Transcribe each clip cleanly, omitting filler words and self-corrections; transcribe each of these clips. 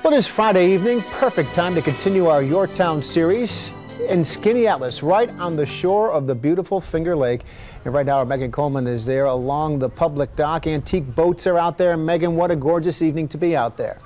Well, this Friday evening, perfect time to continue our Your Town series in Skaneateles, right on the shore of the beautiful Finger Lake. And right now, Megan Coleman is there along the public dock. Antique boats are out there. Megan, what a gorgeous evening to be out there.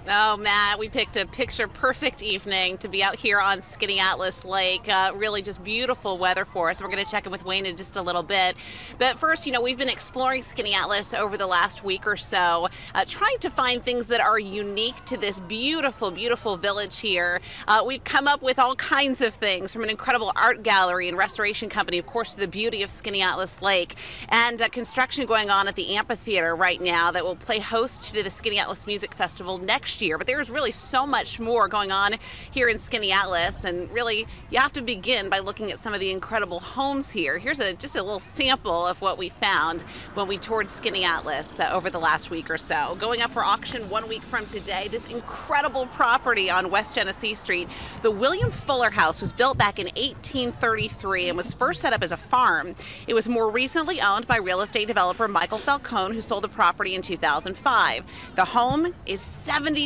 Oh, Matt, we picked a picture-perfect evening to be out here on Skaneateles Lake. Really just beautiful weather for us. We're going to check in with Wayne in just a little bit. But first, we've been exploring Skaneateles over the last week or so, trying to find things that are unique to this beautiful, beautiful village here. We've come up with all kinds of things, from an incredible art gallery and restoration company, of course, to the beauty of Skaneateles Lake, and construction going on at the amphitheater right now that will play host to the Skaneateles Music Festival next year. But there's really so much more going on here in Skaneateles, and really you have to begin by looking at some of the incredible homes here. Here's just a little sample of what we found when we toured Skaneateles over the last week or so. Going up for auction 1 week from today, this incredible property on West Genesee Street. The William Fuller House was built back in 1833 and was first set up as a farm. It was more recently owned by real estate developer Michael Falcone, who sold the property in 2005. The home is 7,200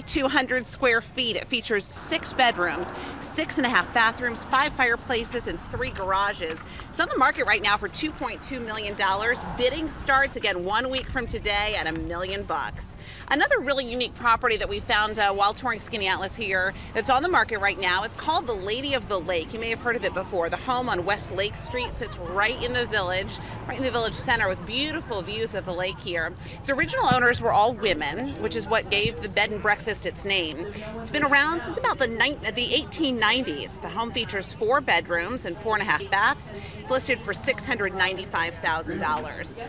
square feet. It features 6 bedrooms, 6.5 bathrooms, 5 fireplaces, and 3 garages. It's on the market right now for $2.2 million. Bidding starts again 1 week from today at $1 million. Another really unique property that we found while touring Skaneateles here that's on the market right now, it's called the Lady of the Lake. You may have heard of it before. The home on West Lake Street sits right in the village center with beautiful views of the lake here. Its original owners were all women, which is what gave the bed and breakfast its name. It's been around since about the 1890s. The home features 4 bedrooms and 4.5 baths. It's listed for $695,000.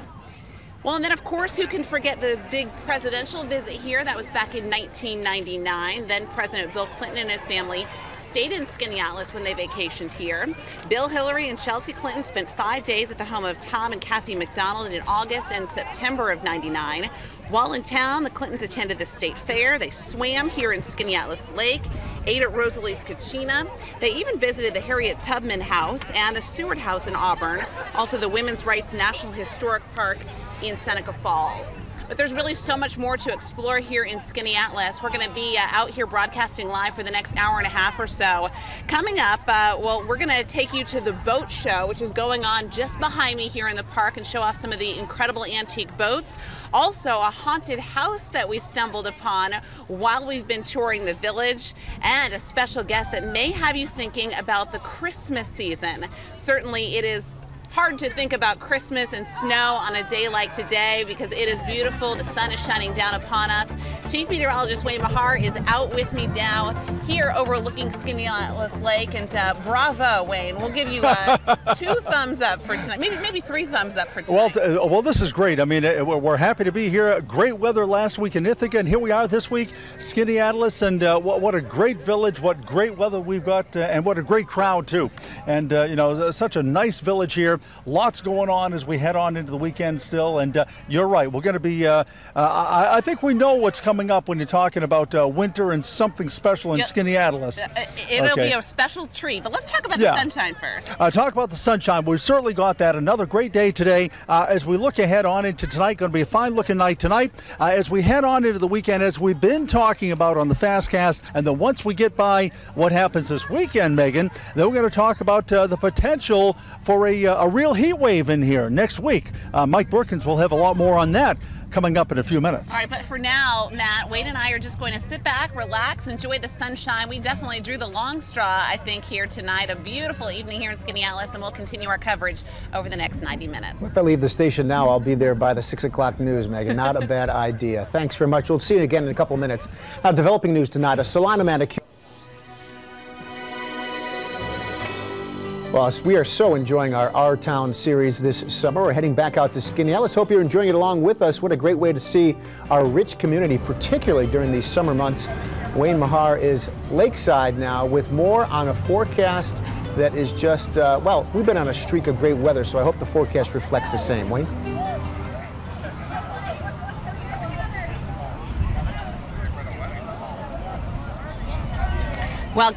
Well, and then, of course, who can forget the big presidential visit here? That was back in 1999. Then President Bill Clinton and his family stayed in Skaneateles when they vacationed here. Bill, Hillary, and Chelsea Clinton spent 5 days at the home of Tom and Kathy McDonald in August and September of '99. While in town, the Clintons attended the state fair. They swam here in Skaneateles Lake, ate at Rosalie's Cucina. They even visited the Harriet Tubman House and the Seward House in Auburn, also the Women's Rights National Historic Park in Seneca Falls. But there's really so much more to explore here in Skaneateles. We're going to be out here broadcasting live for the next hour and a half or so. Coming up, well, we're going to take you to the boat show, which is going on just behind me here in the park, and show off some of the incredible antique boats. Also, a haunted house that we stumbled upon while we've been touring the village, and a special guest that may have you thinking about the Christmas season. Certainly, it is hard to think about Christmas and snow on a day like today because it is beautiful. The sun is shining down upon us. Chief Meteorologist Wayne Mahar is out with me now here overlooking Skaneateles Lake, and bravo, Wayne. We'll give you 2 thumbs up for tonight, maybe 3 thumbs up for tonight. Well, this is great. I mean, we're happy to be here. Great weather last week in Ithaca, and here we are this week, Skaneateles, and what a great village, what great weather we've got, and what a great crowd too. And such a nice village here. Lots going on as we head on into the weekend still, and you're right. We're going to be. I think we know what's coming up when you're talking about winter and something special in Skaneateles. It'll be a special treat, but let's talk about the sunshine first. Talk about the sunshine. We've certainly got that. Another great day today as we look ahead on into tonight. Going to be a fine-looking night tonight as we head on into the weekend, as we've been talking about on the Fastcast. And then once we get by what happens this weekend, Megan, then we're going to talk about the potential for a real heat wave in here next week. Mike Burkins will have a lot more on that coming up in a few minutes. All right, but for now, Matt, Wade and I are just going to sit back, relax, enjoy the sunshine. We definitely drew the long straw, I think, here tonight. A beautiful evening here in Skaneateles, and we'll continue our coverage over the next 90 minutes. If I leave the station now, I'll be there by the 6 o'clock news, Megan. Not a bad idea. Thanks very much. We'll see you again in a couple minutes. Developing news tonight, a salon manicure. Well, we are so enjoying our Town series this summer. We're heading back out to Skaneateles. Hope you're enjoying it along with us. What a great way to see our rich community, particularly during these summer months. Wayne Mahar is lakeside now with more on a forecast that is just, well, we've been on a streak of great weather, so I hope the forecast reflects the same. Wayne? Well,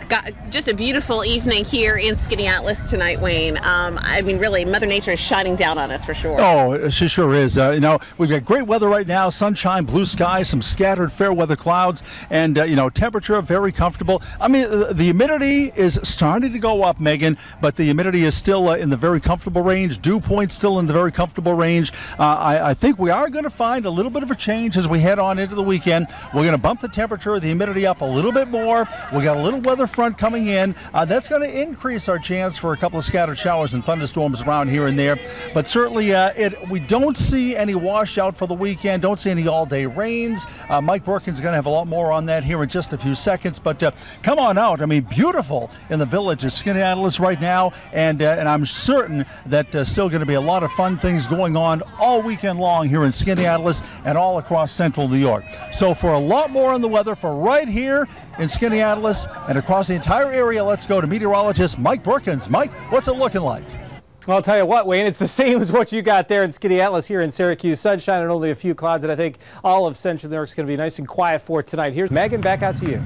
just a beautiful evening here in Skaneateles tonight, Wayne. I mean, really, Mother Nature is shining down on us for sure. Oh, she sure is. We've got great weather right now, sunshine, blue skies, some scattered fair weather clouds, and, temperature very comfortable. I mean, the humidity is starting to go up, Megan, but the humidity is still in the very comfortable range. Dew point still in the very comfortable range. I think we are going to find a little bit of a change as we head on into the weekend. We're going to bump the temperature, the humidity up a little bit more. We got a little weather front coming in. That's going to increase our chance for a couple of scattered showers and thunderstorms around here and there. But certainly we don't see any washout for the weekend. Don't see any all-day rains. Mike Berkin's going to have a lot more on that here in just a few seconds. But come on out. I mean, beautiful in the village of Skaneateles right now. And I'm certain that still going to be a lot of fun things going on all weekend long here in Skaneateles and all across central New York. So for a lot more on the weather for right here in Skaneateles and across the entire area, let's go to meteorologist Mike Berkins. Mike, what's it looking like? Well, I'll tell you what, Wayne, it's the same as what you got there in Skaneateles here in Syracuse. Sunshine and only a few clouds, and I think all of central New York's going to be nice and quiet for tonight. Here's Megan, back out to you.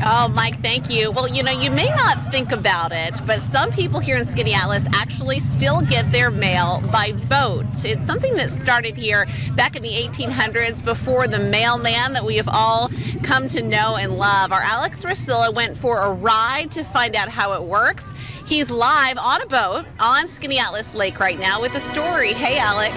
Oh, Mike, thank you. Well, you may not think about it, but some people here in Skaneateles actually still get their mail by boat. It's something that started here back in the 1800s before the mailman that we have all come to know and love. Our Alex Rusilla went for a ride to find out how it works. He's live on a boat on Skaneateles Lake right now with a story. Hey, Alex.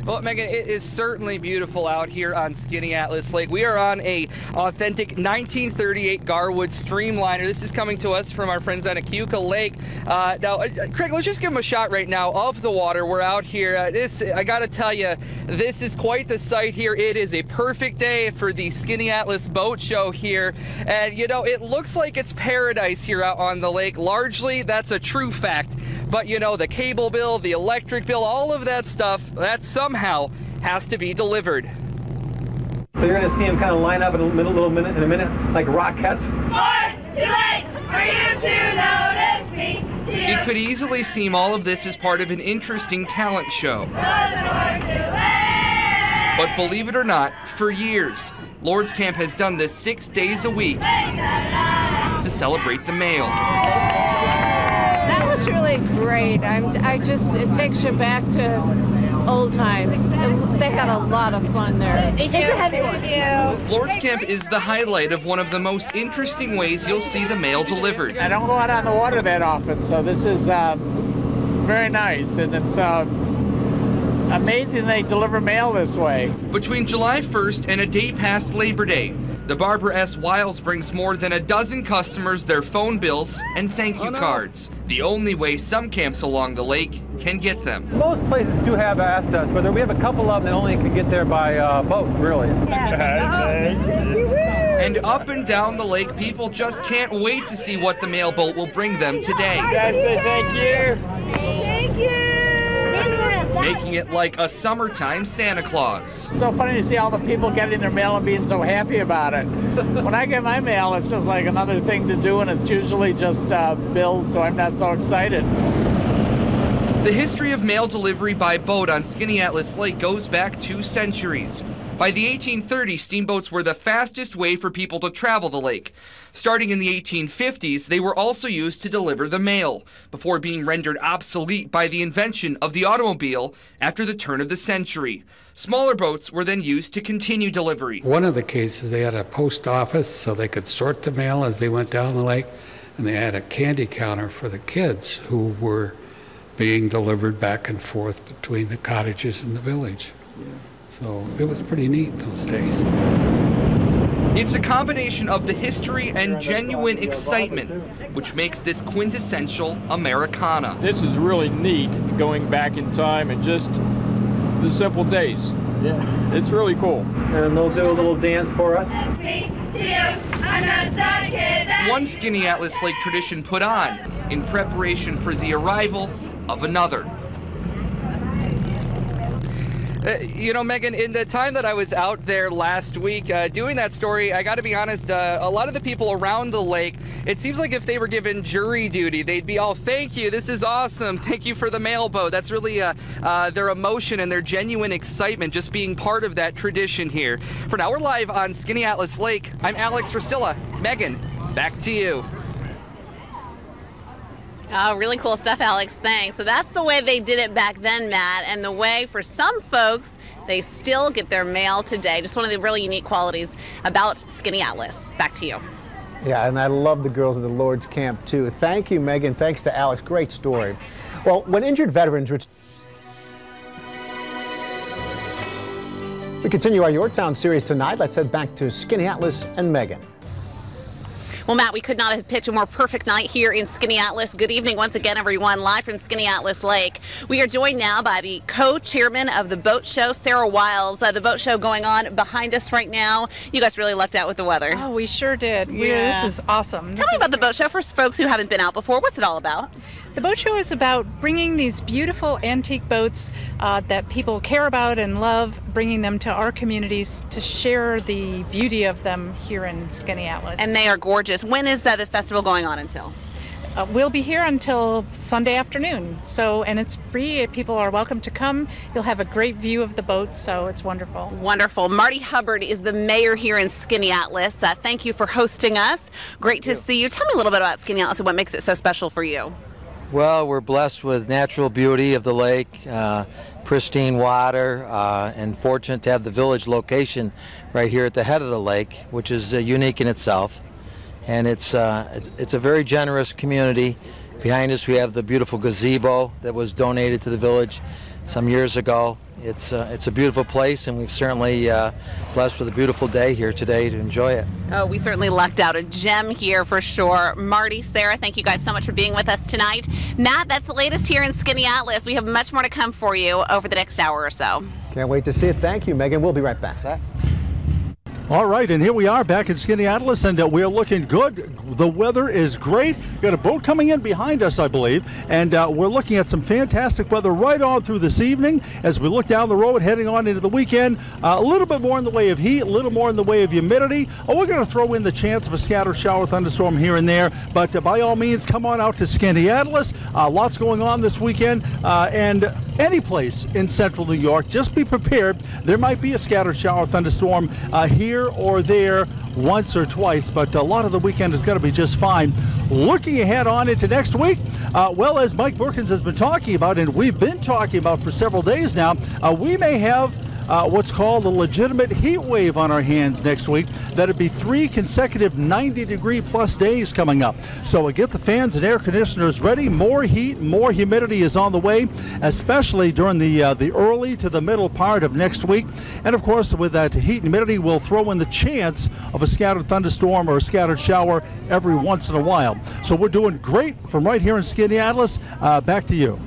Well, Megan, it is certainly beautiful out here on Skaneateles Lake. We are on a authentic 1938 Garwood streamliner. This is coming to us from our friends on Akahuka Lake. Now, Craig, let's just give them a shot right now of the water. We're out here. I got to tell you, this is quite the sight here. It is a perfect day for the Skaneateles Boat Show here. And, it looks like it's paradise here out on the lake. Largely, that's a true fact. But, the cable bill, the electric bill, all of that stuff, that somehow has to be delivered. So you're going to see them kind of line up in a minute, like Rockettes. 4, 2, 8, for you to notice me. It could easily seem all of this is part of an interesting talent show. But believe it or not, for years, Lord's Camp has done this 6 days a week to celebrate the mail. That was really great. It takes you back to old times. They had a lot of fun there. It's a heavy one. Lord's Camp is the highlight of one of the most interesting ways you'll see the mail delivered. I don't go out on the water that often, so this is very nice, and it's amazing they deliver mail this way. Between July 1st and a day past Labor Day, the Barbara S. Wiles brings more than a dozen customers their phone bills and thank you cards. The only way some camps along the lake can get them. Most places do have access, but we have a couple of them that only can get there by boat, really. And up and down the lake, people just can't wait to see what the mail boat will bring them today. Thank you. Thank you. Making it like a summertime Santa Claus. It's so funny to see all the people getting their mail and being so happy about it. When I get my mail, it's just like another thing to do, and it's usually just bills, so I'm not so excited. The history of mail delivery by boat on Skaneateles Lake goes back 2 centuries. By the 1830s, steamboats were the fastest way for people to travel the lake. Starting in the 1850s, they were also used to deliver the mail, before being rendered obsolete by the invention of the automobile after the turn of the century. Smaller boats were then used to continue delivery. One of the cases, they had a post office so they could sort the mail as they went down the lake, and they had a candy counter for the kids who were being delivered back and forth between the cottages and the village. So it was pretty neat those days. It's a combination of the history and genuine excitement, which makes this quintessential Americana. This is really neat, going back in time and just the simple days. Yeah. It's really cool. And they'll do a little dance for us. One Skaneateles Lake tradition put on in preparation for the arrival of another. You know, Megan, in the time that I was out there last week doing that story, I got to be honest, a lot of the people around the lake, it seems like if they were given jury duty, they'd be all, thank you, this is awesome, thank you for the mail boat. That's really their emotion and their genuine excitement just being part of that tradition here. For now, we're live on Skaneateles Lake. I'm Alex Ristilla. Megan, back to you. Oh, really cool stuff, Alex. Thanks. So that's the way they did it back then, Matt, and the way for some folks they still get their mail today. Just one of the really unique qualities about Skaneateles. Back to you. Yeah, and I love the girls at the Lord's Camp, too. Thank you, Megan. Thanks to Alex. Great story. Well, when injured veterans... We continue our Your Town series tonight. Let's head back to Skaneateles and Megan. Well, Matt, we could not have picked a more perfect night here in Skaneateles. Good evening once again, everyone, live from Skaneateles Lake. We are joined now by the co-chairman of the boat show, Sarah Wiles. The boat show going on behind us right now. You guys really lucked out with the weather. Oh, we sure did. Yeah. This is awesome. Tell me about the boat show for folks who haven't been out before. What's it all about? The boat show is about bringing these beautiful antique boats that people care about and love, bringing them to our communities to share the beauty of them here in Skaneateles. And they are gorgeous. When is the festival going on until? We'll be here until Sunday afternoon. And it's free. People are welcome to come. You'll have a great view of the boat, so it's wonderful. Wonderful. Marty Hubbard is the mayor here in Skaneateles. Thank you for hosting us. Great to see you. Tell me a little bit about Skaneateles and what makes it so special for you. Well, we're blessed with natural beauty of the lake, pristine water, and fortunate to have the village location right here at the head of the lake, which is unique in itself. And it's a very generous community. Behind us we have the beautiful gazebo that was donated to the village some years ago. It's a beautiful place, and we've certainly blessed with a beautiful day here today to enjoy it. Oh, we certainly lucked out. A gem here for sure. Marty, Sarah, thank you guys so much for being with us tonight. Matt, that's the latest here in Skaneateles. We have much more to come for you over the next hour or so. Can't wait to see it. Thank you, Megan. We'll be right back. All right, and here we are back in Skaneateles, and we're looking good. The weather is great. We've got a boat coming in behind us, I believe, and we're looking at some fantastic weather right on through this evening as we look down the road, heading on into the weekend. A little bit more in the way of heat, a little more in the way of humidity. We're going to throw in the chance of a scattered shower thunderstorm here and there, but by all means, come on out to Skaneateles. Lots going on this weekend, and any place in central New York, just be prepared. There might be a scattered shower thunderstorm here or there once or twice, but a lot of the weekend is going to be just fine. Looking ahead on into next week, well, as Mike Burkins has been talking about, and we've been talking about for several days now, we may have what's called a legitimate heat wave on our hands next week. That'd be 3 consecutive 90-degree plus days coming up. So get the fans and air conditioners ready. More heat, more humidity is on the way, especially during the early to the middle part of next week. And of course, with that heat and humidity, we'll throw in the chance of a scattered thunderstorm or a scattered shower every once in a while. So we're doing great from right here in Skaneateles. Back to you.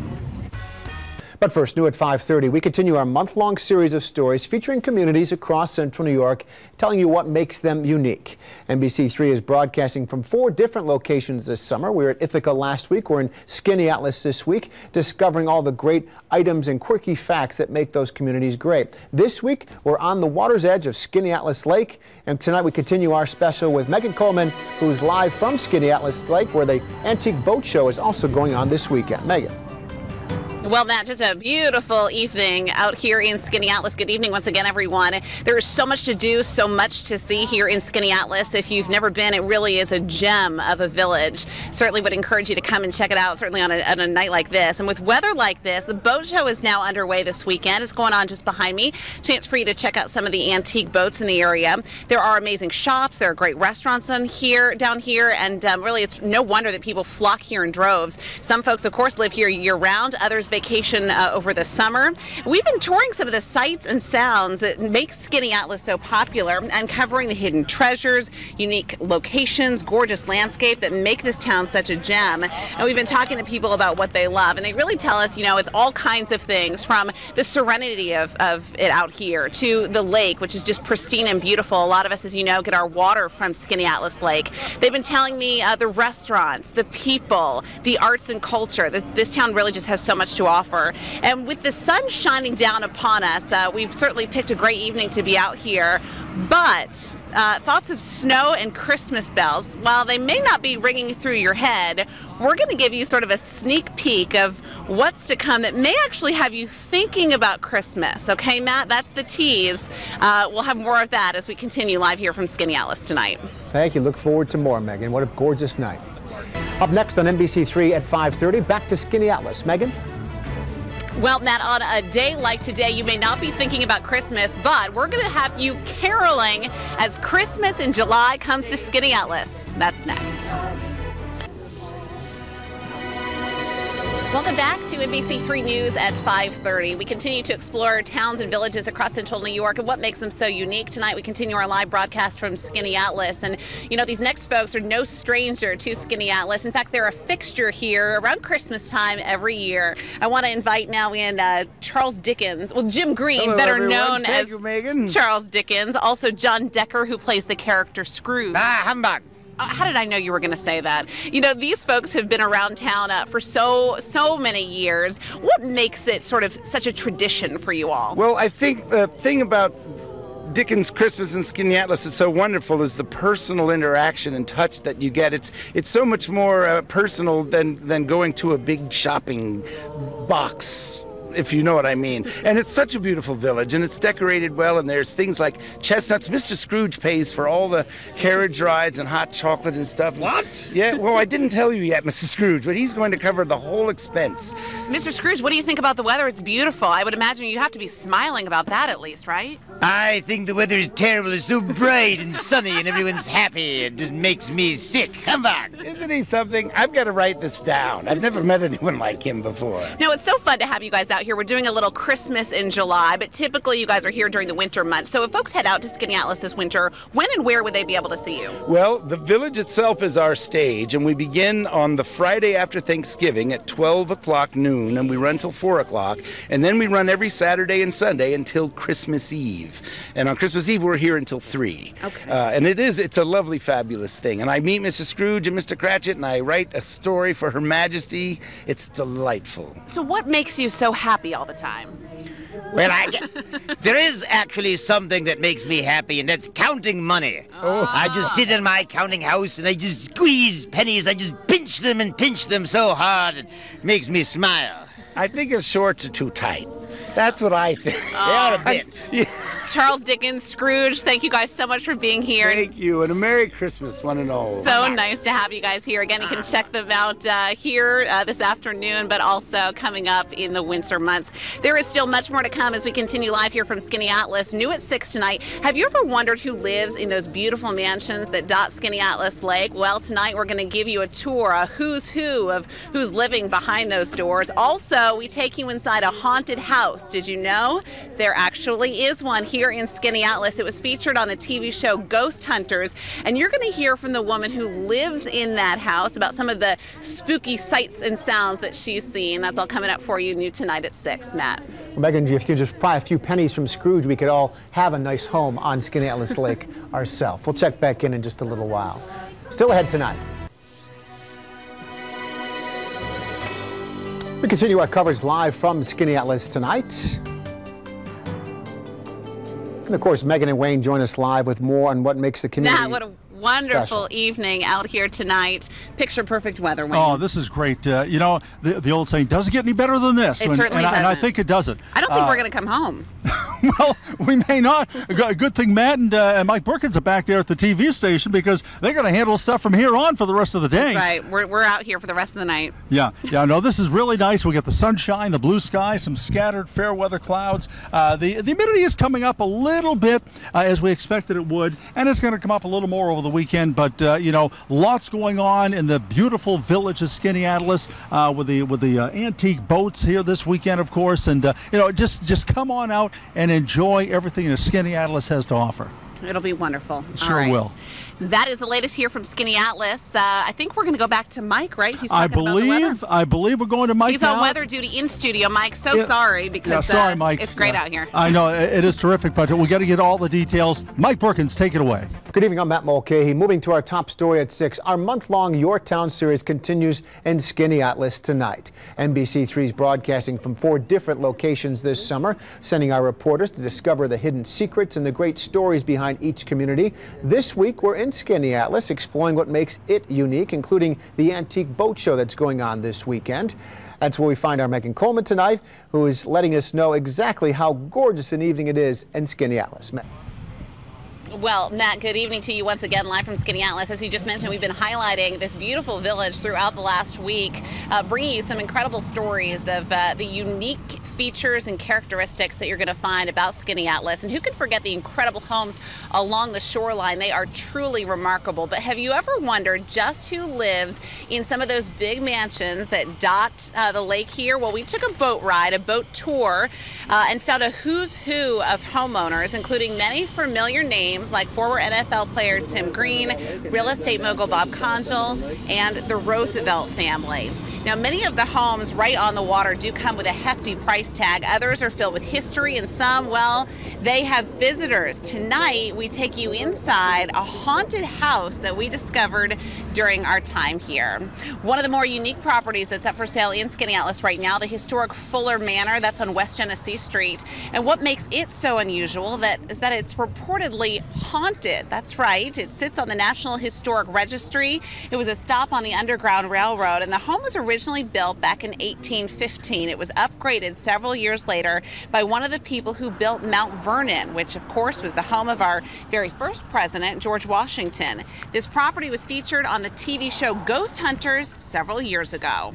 But first, new at 5:30, we continue our month-long series of stories featuring communities across central New York, telling you what makes them unique. NBC3 is broadcasting from 4 different locations this summer. We were at Ithaca last week. We're in Skaneateles this week, discovering all the great items and quirky facts that make those communities great. This week, we're on the water's edge of Skaneateles Lake, and tonight we continue our special with Megan Coleman, who's live from Skaneateles Lake, where the Antique Boat Show is also going on this weekend. Megan. Well, Matt, just a beautiful evening out here in Skaneateles. Good evening once again, everyone. There is so much to do, so much to see here in Skaneateles. If you've never been, it really is a gem of a village. Certainly would encourage you to come and check it out, certainly on a night like this. And with weather like this, the boat show is now underway this weekend. It's going on just behind me. Chance for you to check out some of the antique boats in the area. There are amazing shops. There are great restaurants down here, and really it's no wonder that people flock here in droves. Some folks, of course, live here year-round. Others vacation over the summer. We've been touring some of the sights and sounds that make Skaneateles so popular, uncovering the hidden treasures, unique locations, gorgeous landscape that make this town such a gem. And we've been talking to people about what they love, and they really tell us, you know, it's all kinds of things, from the serenity of it out here to the lake, which is just pristine and beautiful. A lot of us, as you know, get our water from Skaneateles Lake. They've been telling me the restaurants, the people, the arts and culture. This town really just has so much to to offer. And with the sun shining down upon us, we've certainly picked a great evening to be out here. But thoughts of snow and Christmas bells, while they may not be ringing through your head, we're going to give you sort of a sneak peek of what's to come that may actually have you thinking about Christmas. Okay, Matt, that's the tease. We'll have more of that as we continue live here from Skaneateles tonight. Thank you. Look forward to more, Megan. What a gorgeous night. Up next on NBC3 at 5:30, back to Skaneateles. Megan? Well, Matt, on a day like today, you may not be thinking about Christmas, but we're going to have you caroling as Christmas in July comes to Skaneateles. That's next. Welcome back to NBC3 News at 5:30. We continue to explore towns and villages across central New York and what makes them so unique. Tonight we continue our live broadcast from Skaneateles. And you know, these next folks are no stranger to Skaneateles. In fact, they're a fixture here around Christmas time every year. I want to invite now in Charles Dickens, well, Jim Green, Hello, better everyone. known Thank as you, Megan. Charles Dickens. Also John Decker, who plays the character Scrooge. Humbug. How did I know you were going to say that? You know, these folks have been around town for so many years. What makes it sort of such a tradition for you all? Well, I think the thing about Dickens' Christmas in Skaneateles is so wonderful is the personal interaction and touch that you get. It's so much more personal than going to a big shopping box, if you know what I mean. And it's such a beautiful village, and it's decorated well, and there's things like chestnuts. Mr. Scrooge pays for all the carriage rides and hot chocolate and stuff. What? Yeah, well, I didn't tell you yet, Mr. Scrooge, but he's going to cover the whole expense. Mr. Scrooge, what do you think about the weather? It's beautiful. I would imagine you have to be smiling about that at least, right? I think the weather is terrible. It's so bright and sunny and everyone's happy. It just makes me sick. Come on. Isn't he something? I've got to write this down. I've never met anyone like him before. No, it's so fun to have you guys out here. We're doing a little Christmas in July, but typically you guys are here during the winter months. So if folks head out to Skaneateles this winter, when and where would they be able to see you? Well, the village itself is our stage, and we begin on the Friday after Thanksgiving at 12 o'clock noon, and we run till 4 o'clock, and then we run every Saturday and Sunday until Christmas Eve. And on Christmas Eve, we're here until 3. Okay. And it's a lovely, fabulous thing. And I meet Mr. Scrooge and Mr. Cratchit, and I write a story for Her Majesty. It's delightful. So what makes you so happy all the time? Well, there is actually something that makes me happy, and that's counting money. Oh. I just sit in my counting house, and I just squeeze pennies. I just pinch them so hard, it makes me smile. I think his shorts are too tight. That's what I think. They are a bit. Yeah. Charles Dickens, Scrooge, thank you guys so much for being here. Thank you, and a Merry Christmas, one and all. So nice to have you guys here. Again, you can check them out here this afternoon, but also coming up in the winter months. There is still much more to come as we continue live here from Skaneateles. New at 6 tonight. Have you ever wondered who lives in those beautiful mansions that dot Skaneateles Lake? Well, tonight we're going to give you a tour, a who's who of who's living behind those doors. Also, we take you inside a haunted house. Did you know there actually is one here in Skaneateles? It was featured on the TV show Ghost Hunters, and you're going to hear from the woman who lives in that house about some of the spooky sights and sounds that she's seen. That's all coming up for you new tonight at 6, Matt. Well, Megan, if you could just pry a few pennies from Scrooge, we could all have a nice home on Skaneateles Lake ourselves. We'll check back in just a little while. Still ahead tonight. We continue our coverage live from Skaneateles tonight. And of course, Megan and Wayne join us live with more on what makes the community Matt, what a wonderful special evening out here tonight. Picture perfect weather, Wayne. Oh, this is great. You know, the old saying, doesn't get any better than this. It certainly doesn't. And I think it doesn't. I don't think we're going to come home. Well, we may not. A good thing Matt and Mike Brookins are back there at the TV station because they're going to handle stuff from here on for the rest of the day. That's right. We're out here for the rest of the night. Yeah. No, this is really nice. We got the sunshine, the blue sky, some scattered fair weather clouds. The humidity is coming up a little bit as we expected it would, and it's going to come up a little more over the weekend. But you know, lots going on in the beautiful village of Skaneateles with the antique boats here this weekend, of course. And you know, just come on out and enjoy everything that Skaneateles has to offer. It'll be wonderful. Sure All right. will. That is the latest here from Skaneateles. I think we're going to go back to Mike, right? He's I talking about the weather. believe we're going to Mike He's now. on weather duty in studio. Mike, so sorry because sorry, Mike. it's great out here. I know it is terrific, but we got to get all the details. Mike Perkins, take it away. Good evening, I'm Matt Mulcahy. Moving to our top story at 6, our month-long Your Town series continues in Skaneateles tonight. NBC3's broadcasting from 4 different locations this summer, sending our reporters to discover the hidden secrets and the great stories behind each community. This week, we're in Skaneateles, exploring what makes it unique, including the antique boat show that's going on this weekend. That's where we find our Megan Coleman tonight, who is letting us know exactly how gorgeous an evening it is in Skaneateles. Well, Matt, good evening to you once again, live from Skaneateles. As you just mentioned, we've been highlighting this beautiful village throughout the last week, bringing you some incredible stories of the unique features and characteristics that you're going to find about Skaneateles. And who could forget the incredible homes along the shoreline? They are truly remarkable. But have you ever wondered just who lives in some of those big mansions that dot the lake here? Well, we took a boat ride, a boat tour, and found a who's who of homeowners, including many familiar names like former NFL player Tim Green, real estate mogul Bob Conjal, and the Roosevelt family. Now, many of the homes right on the water do come with a hefty price tag. Others are filled with history, and some, well, they have visitors. Tonight, we take you inside a haunted house that we discovered during our time here. One of the more unique properties that's up for sale in Skaneateles right now, the historic Fuller Manor, that's on West Genesee Street. And what makes it so unusual is that it's reportedly haunted. That's right. It sits on the National Historic Registry. It was a stop on the Underground Railroad, and the home was originally built back in 1815. It was upgraded several years later by one of the people who built Mount Vernon, which of course was the home of our very first president, George Washington. This property was featured on the TV show Ghost Hunters several years ago.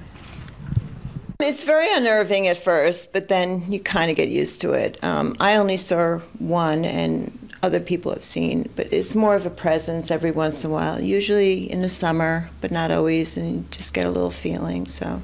It's very unnerving at first, but then you kind of get used to it. I only saw one, and other people have seen, but it's more of a presence every once in a while, usually in the summer, but not always, and you just get a little feeling, so.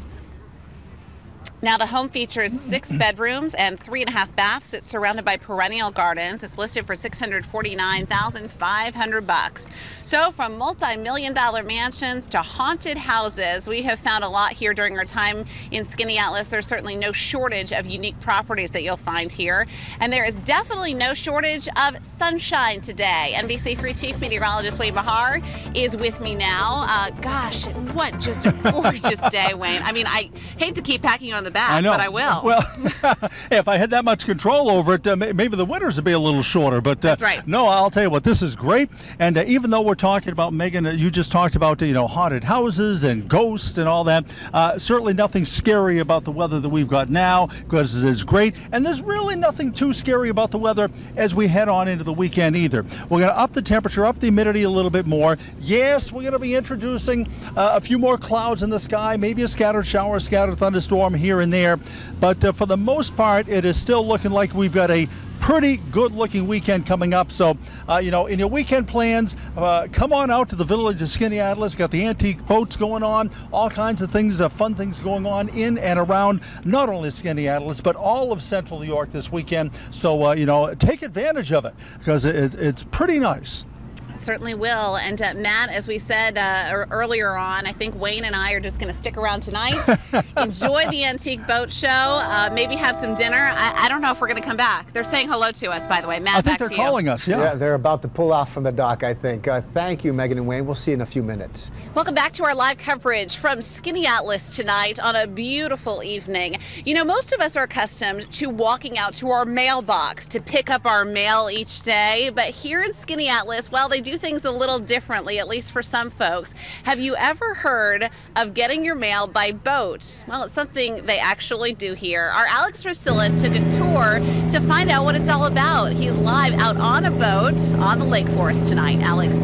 Now, the home features 6 bedrooms and 3.5 baths. It's surrounded by perennial gardens. It's listed for $649,500. So from multi-million-dollar mansions to haunted houses, we have found a lot here during our time in Skaneateles. There's certainly no shortage of unique properties that you'll find here. And there is definitely no shortage of sunshine today. NBC3 Chief Meteorologist Wayne Mahar is with me now. Gosh, what just a gorgeous day, Wayne. I mean, I hate to keep packing you on the back, I know. but I will. Well, if I had that much control over it, maybe the winters would be a little shorter. But that's right. No, I'll tell you what, this is great. And even though we're talking about, Megan, you just talked about haunted houses and ghosts and all that. Certainly nothing scary about the weather that we've got now, because it is great. And there's really nothing too scary about the weather as we head on into the weekend either. We're going to up the temperature, up the humidity a little bit more. Yes, we're going to be introducing a few more clouds in the sky, maybe a scattered shower, a scattered thunderstorm here and there. But for the most part, it is still looking like we've got a pretty good-looking weekend coming up. So, in your weekend plans, come on out to the village of Skaneateles. Got the antique boats going on, all kinds of things, fun things going on in and around not only Skaneateles, but all of Central New York this weekend. So, take advantage of it, because it's pretty nice. Certainly will. And Matt, as we said earlier on, I think Wayne and I are just going to stick around tonight, enjoy the antique boat show, maybe have some dinner. I don't know if we're going to come back. They're saying hello to us, by the way. Matt, I think back they're to you. calling us, yeah. They're about to pull off from the dock, I think. Thank you, Megan and Wayne. We'll see you in a few minutes. Welcome back to our live coverage from Skaneateles tonight on a beautiful evening. Most of us are accustomed to walking out to our mailbox to pick up our mail each day, but here in Skaneateles, well, they do things a little differently, at least for some folks. Have you ever heard of getting your mail by boat? Well, it's something they actually do here. Our Alex Priscilla took a tour to find out what it's all about. He's live out on a boat on the lake for us tonight. Alex.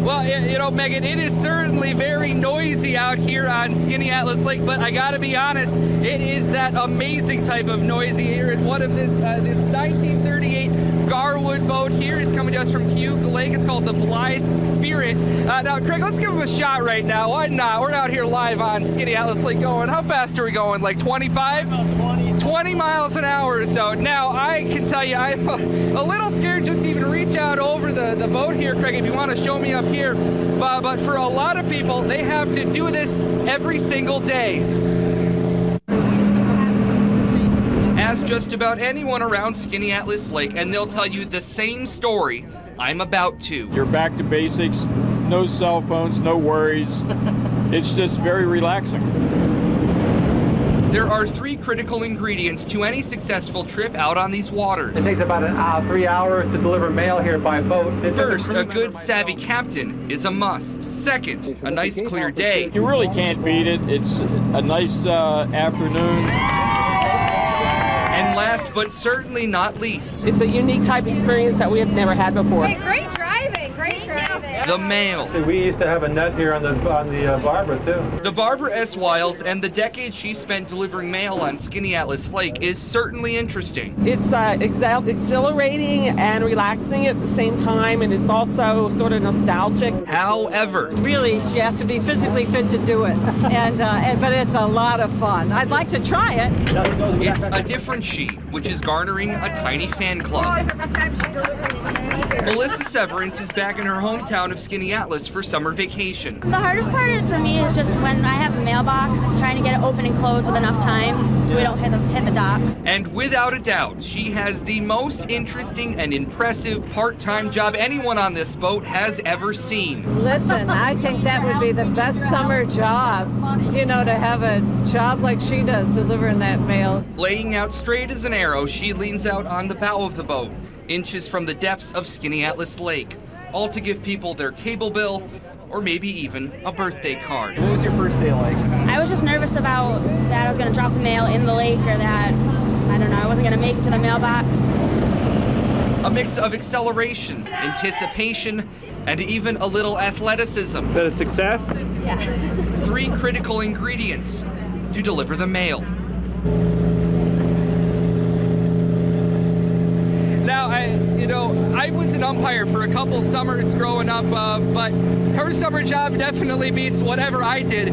Well, You know, Megan, it is certainly very noisy out here on Skaneateles Lake, but I gotta be honest, it is that amazing type of noisy here at one of this 1938 Garwood boat here. It's coming to us from Cayuga Lake. It's called the Blythe Spirit. Now, Craig, let's give him a shot right now. Why not? We're out here live on Skaneateles Lake going. How fast are we going? Like 25? About 20 miles an hour or so. Now, I can tell you, I'm a little scared just to even reach out over the boat here, Craig, if you want to show me up here. But for a lot of people, they have to do this every single day. Ask just about anyone around Skaneateles Lake, and they'll tell you the same story I'm about to. You're back to basics, no cell phones, no worries. It's just very relaxing. There are 3 critical ingredients to any successful trip out on these waters. It takes about 3 hours to deliver mail here by boat. First, a good savvy captain is a must. Second, a nice clear day. You really can't beat it. It's a nice afternoon. And last but certainly not least, it's a unique type experience that we have never had before. Hey, great driving, great driving. The mail. See, we used to have a net here on the Barbara too. The Barbara S. Wiles and the decade she spent delivering mail on Skaneateles Lake is certainly interesting. It's exhilarating and relaxing at the same time, and it's also sort of nostalgic. However, really, she has to be physically fit to do it, but it's a lot of fun. I'd like to try it. It's a different she, which is garnering a tiny fan club. Melissa Severance is back in her hometown of Skaneateles for summer vacation. The hardest part for me is just when I have a mailbox, trying to get it open and closed with enough time so we don't hit the dock. And without a doubt, she has the most interesting and impressive part-time job anyone on this boat has ever seen. Listen, I think that would be the best summer job, you know, to have a job like she does, delivering that mail. Laying out straight as an arrow, she leans out on the bow of the boat, inches from the depths of Skaneateles Lake, all to give people their cable bill or maybe even a birthday card. What was your first day like? I was just nervous about that I was going to drop the mail in the lake, or that, I don't know, I wasn't going to make it to the mailbox. A mix of acceleration, anticipation, and even a little athleticism. Is that a success? Yes. 3 critical ingredients to deliver the mail. Now, I was an umpire for a couple summers growing up, but her summer job definitely beats whatever I did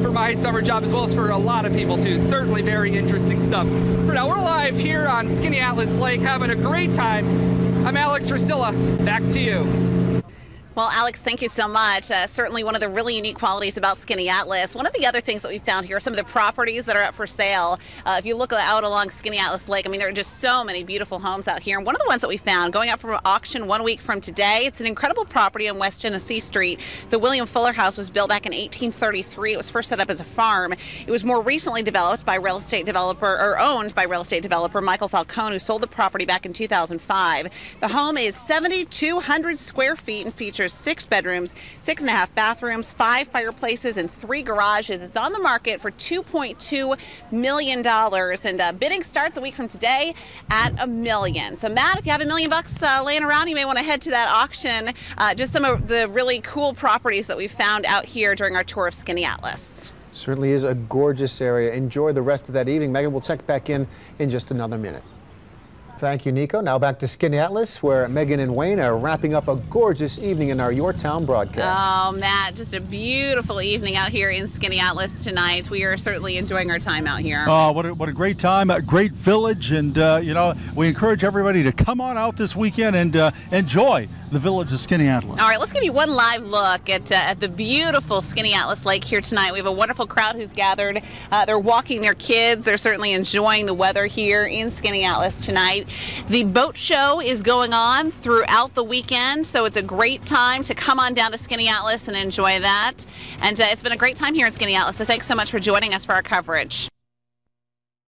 for my summer job, as well as for a lot of people too. Certainly very interesting stuff. For now, we're live here on Skaneateles Lake, having a great time. I'm Alex Rusilla. Back to you. Well, Alex, thank you so much. Certainly one of the really unique qualities about Skaneateles. One of the other things that we found here are some of the properties that are up for sale. If you look out along Skaneateles Lake, I mean, there are just so many beautiful homes out here. And one of the ones that we found going out for auction 1 week from today, it's an incredible property on West Genesee Street. The William Fuller House was built back in 1833. It was first set up as a farm. It was more recently developed by real estate developer, or owned by real estate developer Michael Falcone, who sold the property back in 2005. The home is 7,200 square feet and features 6 bedrooms, 6.5 bathrooms, 5 fireplaces, and 3 garages. It's on the market for $2.2 million, and bidding starts a week from today at $1 million. So, Matt, if you have $1 million laying around, you may want to head to that auction. Just some of the really cool properties that we found out here during our tour of Skaneateles. Certainly is a gorgeous area. Enjoy the rest of that evening. Megan, we'll check back in just another minute. Thank you, Nico. Now back to Skaneateles, where Megan and Wayne are wrapping up a gorgeous evening in our Your Town broadcast. Oh, Matt, just a beautiful evening out here in Skaneateles tonight. We are certainly enjoying our time out here. Oh, what a great time, a great village, and we encourage everybody to come on out this weekend and enjoy the village of Skaneateles. All right, let's give you one live look at the beautiful Skaneateles Lake here tonight. We have a wonderful crowd who's gathered. They're walking their kids. They're certainly enjoying the weather here in Skaneateles tonight. The boat show is going on throughout the weekend, so it's a great time to come on down to Skaneateles and enjoy that. And it's been a great time here in Skaneateles, so thanks so much for joining us for our coverage.